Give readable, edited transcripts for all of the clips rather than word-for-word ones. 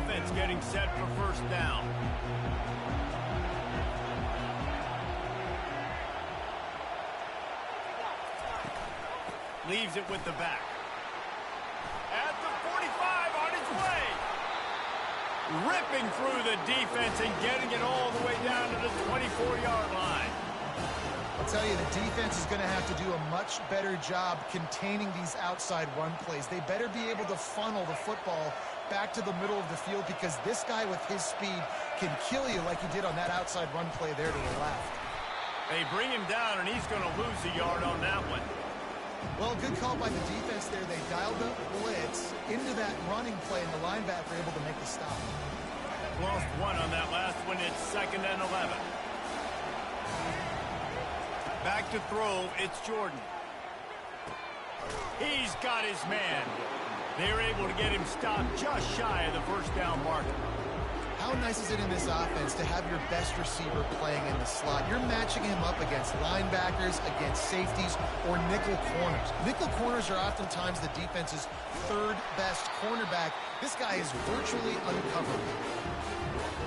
offense getting set for first down. Leaves it with the back. At the 45, on his way. Ripping through the defense and getting it all the way down to the 24-yard line. I'll tell you, the defense is going to have to do a much better job containing these outside run plays. They better be able to funnel the football back to the middle of the field, because this guy with his speed can kill you like he did on that outside run play there to the left. They bring him down, and he's going to lose a yard on that one. Well, good call by the defense there. They dialed up blitz into that running play, and the linebacker able to make the stop. Lost one on that last one. It's 2nd and 11. Back to throw, it's Jordan. He's got his man. They're able to get him stopped just shy of the first down marker. How nice is it in this offense to have your best receiver playing in the slot? You're matching him up against linebackers, against safeties, or nickel corners. Nickel corners are oftentimes the defense's third best cornerback. This guy is virtually uncoverable.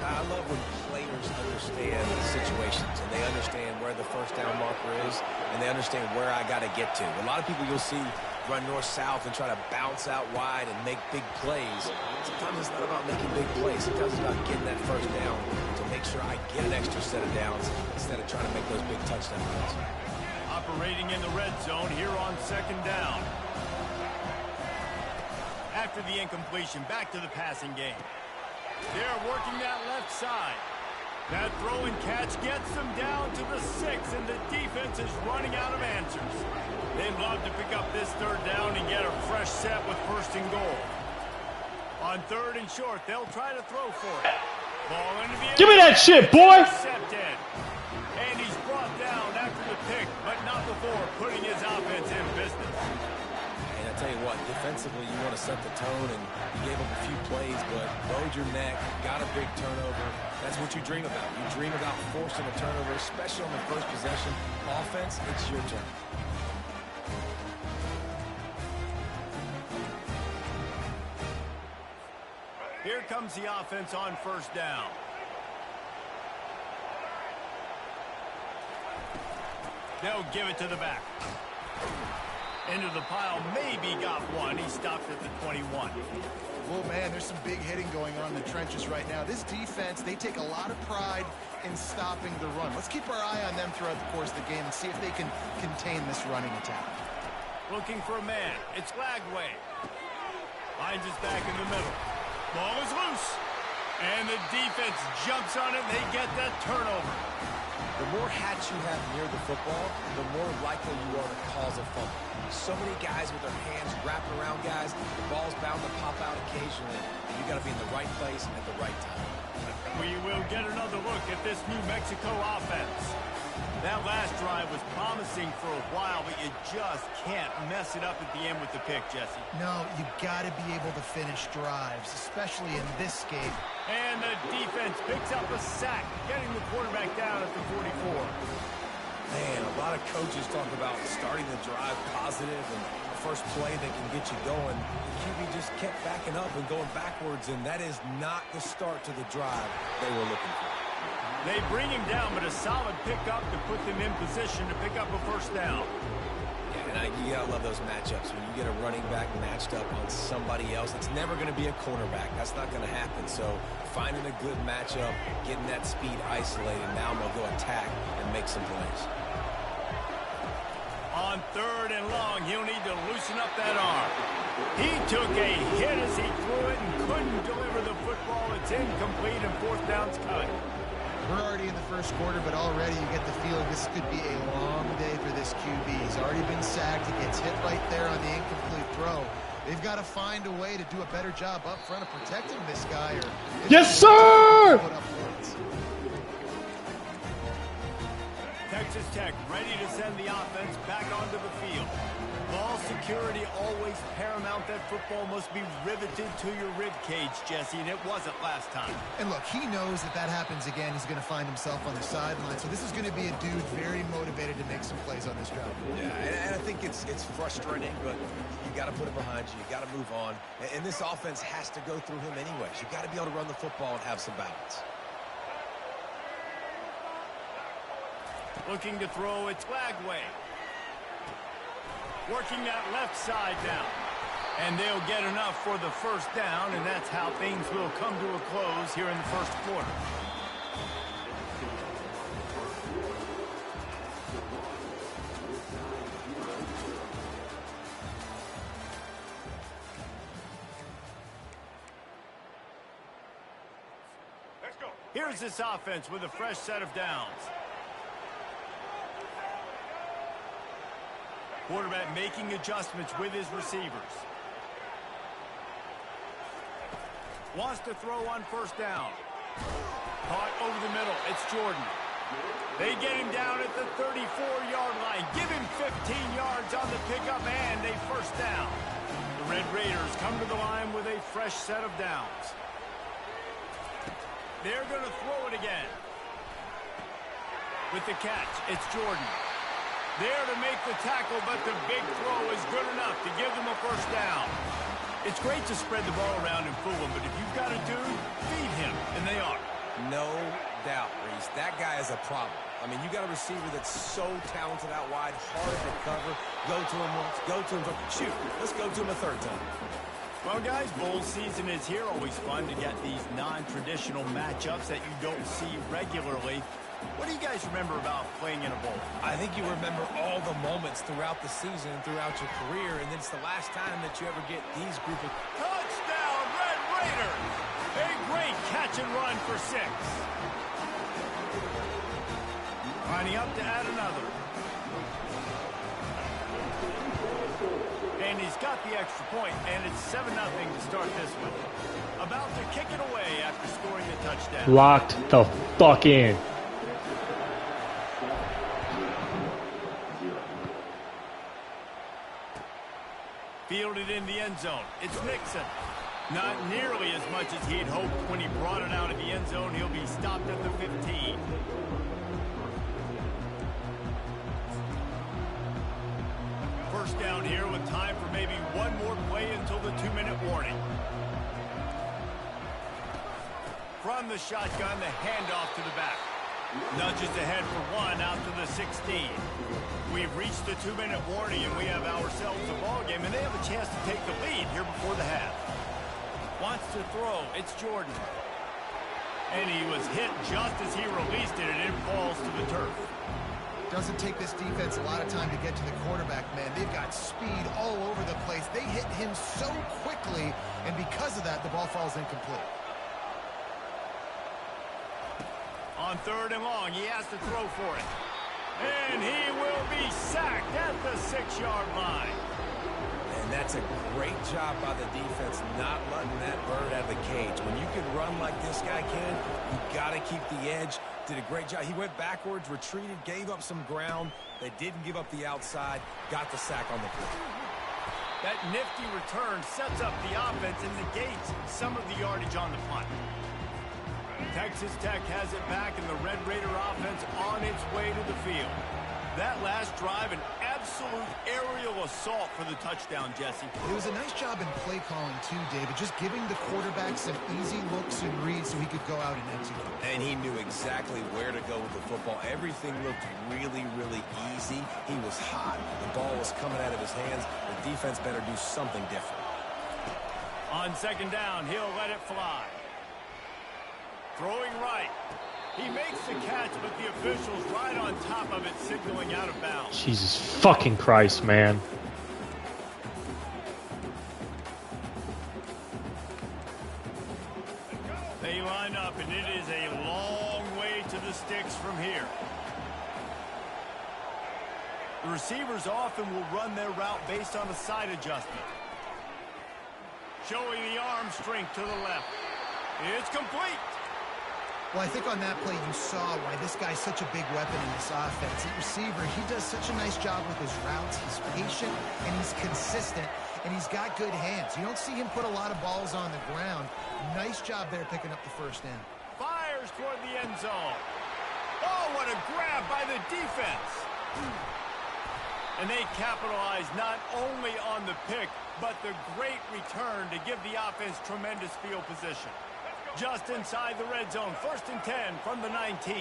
I love when players understand the situations and they understand where the first down marker is and they understand where I got to get to. A lot of people you'll see run north-south and try to bounce out wide and make big plays. Sometimes it's not about making big plays. Sometimes it's about getting that first down to make sure I get an extra set of downs instead of trying to make those big touchdown runs. Operating in the red zone here on 2nd down. After the incompletion, back to the passing game. They're working that left side. That throw and catch gets them down to the 6, and the defense is running out of answers. They'd love to pick up this 3rd down and get a fresh set with 1st and goal. On 3rd and short, they'll try to throw for it. Ball into the end. Give me that shit, boy! Intercepted. And he's brought down after the pick, but not before putting his offense in business. And I tell you what, defensively, you want to set the tone, and you gave up a few plays, but bowed your neck, got a big turnover. That's what you dream about. You dream about forcing a turnover, especially on the first possession. Offense, it's your turn. Here comes the offense on 1st down. They'll give it to the back. Into the pile, maybe got one. He stopped at the 21. Well, man, there's some big hitting going on in the trenches right now. This defense, they take a lot of pride in stopping the run. Let's keep our eye on them throughout the course of the game and see if they can contain this running attack. Looking for a man. It's Lagway. Finds his back in the middle. Ball is loose. And the defense jumps on it, and they get that turnover. The more hats you have near the football, the more likely you are to cause a fumble. So many guys with their hands wrapping around guys, the ball's bound to pop out occasionally, and you got to be in the right place at the right time. We will get another look at this New Mexico offense. That last drive was promising for a while, but you just can't mess it up at the end with the pick, Jesse. No, you got to be able to finish drives, especially in this game. And the defense picks up a sack, getting the quarterback down at the 44. Man, a lot of coaches talk about starting the drive positive and the first play that can get you going. The QB just kept backing up and going backwards, and that is not the start to the drive they were looking for. They bring him down, but a solid pickup to put them in position to pick up a 1st down. Yeah, and you gotta love those matchups. When you get a running back matched up on somebody else, it's never going to be a cornerback. That's not going to happen. So finding a good matchup, getting that speed isolated, now I'm going to go attack and make some plays. On 3rd and long, he'll need to loosen up that arm. He took a hit as he threw it and couldn't deliver the football. It's incomplete, and 4th down's cut. We're already in the first quarter, but already you get the feeling this could be a long day for this QB. He's already been sacked. He gets hit right there on the incomplete throw. They've got to find a way to do a better job up front of protecting this guy. Or yes, sir! Texans Texas Tech ready to send the offense back onto the field. Ball security always paramount. That football must be riveted to your rib cage, Jesse, and it wasn't last time. And look, he knows if that happens again, he's going to find himself on the sideline. So this is going to be a dude very motivated to make some plays on this drive. Yeah, and I think it's frustrating, but you got to put it behind you. You got to move on. And this offense has to go through him anyways. You got to be able to run the football and have some balance. Looking to throw, it's Lagway. Working that left side now. And they'll get enough for the first down, and that's how things will come to a close here in the first quarter. Let's go. Here's this offense with a fresh set of downs. Quarterback making adjustments with his receivers. Wants to throw on first down. Caught over the middle. It's Jordan. They get him down at the 34-yard line. Give him 15 yards on the pickup and a first down. The Red Raiders come to the line with a fresh set of downs. They're going to throw it again. With the catch, it's Jordan. There to make the tackle, but the big throw is good enough to give them a first down. It's great to spread the ball around and fool them, but if you've got a dude, feed him, and they are. No doubt, Reese. That guy is a problem. I mean, you got a receiver that's so talented out wide, hard to cover. Go to him once, go to him twice. Shoot, let's go to him a third time. Well, guys, bowl season is here. Always fun to get these non-traditional matchups that you don't see regularly. What do you guys remember about playing in a bowl? I think you remember all the moments throughout the season and throughout your career, and it's the last time that you ever get these group of... Touchdown, Red Raiders! A great catch and run for 6. Lining up to add another. And he's got the extra point, and it's 7-0 to start this one. About to kick it away after scoring the touchdown. Locked the fuck in. Fielded in the end zone. It's Nixon. Not nearly as much as he'd hoped when he brought it out of the end zone. He'll be stopped at the 15. First down here with time for maybe one more play until the 2-minute warning. From the shotgun, the handoff to the back. Nudges ahead for 1 out to the 16. We've reached the 2-minute warning, and we have ourselves a ball game, and they have a chance to take the lead here before the half. Wants to throw. It's Jordan. And he was hit just as he released it, and it falls to the turf. Doesn't take this defense a lot of time to get to the quarterback, man. They've got speed all over the place. They hit him so quickly, and because of that, the ball falls incomplete. On 3rd and long, he has to throw for it. And he will be sacked at the 6-yard line. And that's a great job by the defense not letting that bird out of the cage. When you can run like this guy can, you got to keep the edge. Did a great job. He went backwards, retreated, gave up some ground. They didn't give up the outside, got the sack on the play. That nifty return sets up the offense and negates some of the yardage on the punt. Texas Tech has it back, and the Red Raider offense on its way to the field. That last drive, an absolute aerial assault for the touchdown, Jesse. It was a nice job in play calling, too, David, just giving the quarterback some easy looks and reads so he could go out and execute. And he knew exactly where to go with the football. Everything looked really, really easy. He was hot. The ball was coming out of his hands. The defense better do something different. On 2nd down, he'll let it fly. Throwing right. He makes the catch, but the official's right on top of it, signaling out of bounds. Jesus fucking Christ, man. They line up, and it is a long way to the sticks from here. The receivers often will run their route based on a side adjustment. Showing the arm strength to the left. It's complete. Well, I think on that play you saw why this guy's such a big weapon in this offense. At receiver, he does such a nice job with his routes. He's patient, and he's consistent, and he's got good hands. You don't see him put a lot of balls on the ground. Nice job there picking up the first down. Fires toward the end zone. Oh, what a grab by the defense. And they capitalize not only on the pick, but the great return to give the offense tremendous field position. Just inside the red zone, 1st and 10 from the 19.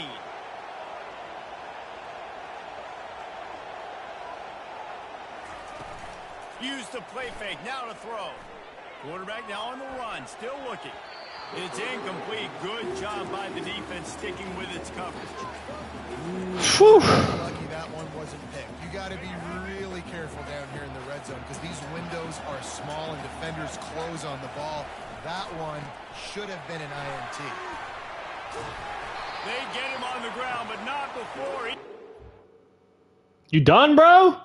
Use the play fake, now to throw. Quarterback now on the run, still looking. It's incomplete. Good job by the defense sticking with its coverage. Whew. Lucky that one wasn't picked. You got to be really careful down here in the red zone because these windows are small and defenders close on the ball. That one should have been an INT. They get him on the ground, but not before he... You done, bro?